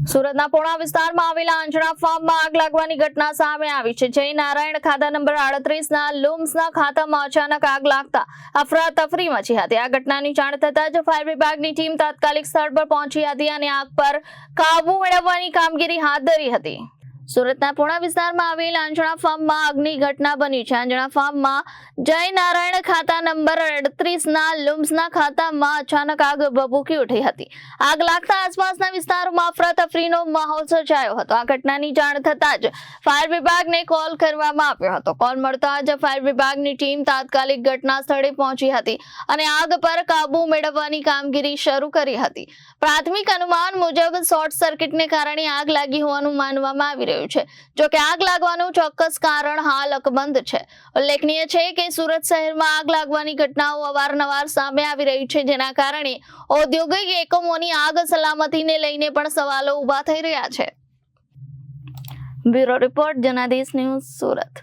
સુરતના પોણા વિસ્તારમાં આવેલા અંજણા ફાર્મમાં આગ લાગવાની ઘટના સામે આવી છે। જય નારાયણ ખાતા નંબર 38ના લૂમ્સના ખાતામાં અચાનક આગ લાગતા અફરાતફરી મચી હતી। આ ઘટનાની જાણ થતાં જ ફાયર વિભાગની ટીમ તાત્કાલિક સ્થળ પર પહોંચી હતી અને આગ પર કાબુ મેળવવાની કામગીરી હાથ ધરી હતી। સુરતના પોણા વિસ્તારમાં આવેલ અંજણા ફાર્મમાં આગની ઘટના બની છે। અંજણા ફાર્મમાં જય નારાયણ ખાતા નંબર 38ના લૂમ્સના ખાતામાં અચાનક આગ ભભૂકી ઉઠી હતી। આગ લાગતા આસપાસના વિસ્તારોમાં અફરાતફરીનો માહોલ સર્જાયો હતો। આ ઘટનાની જાણ થતાં જ ફાયર વિભાગને કોલ કરવામાં આવ્યો હતો। કોલ મળતા જ ફાયર વિભાગની ટીમ તાત્કાલિક ઘટના સ્થળે પહોંચી હતી અને આગ પર કાબુ મેળવવાની કામગીરી શરૂ કરી હતી। પ્રાથમિક અનુમાન મુજબ શોર્ટ સર્કિટને કારણે આગ લાગી હોવાનું માનવામાં આવી રહ્યું છે। જો કે આગ લાગવાનું ચોક્કસ કારણ હાલ અકબંધ છે। ઉલ્લેખનીય છે કે સુરત શહેરમાં આગ લાગવાની ઘટનાઓ અવારનવાર સામે આવી રહી છે, જેના કારણે ઔદ્યોગિક એકમોની આગ સલામતીને લઈને પણ સવાલો ઉભા થઈ રહ્યા છે। Bureau report, Janadesh news, Surat.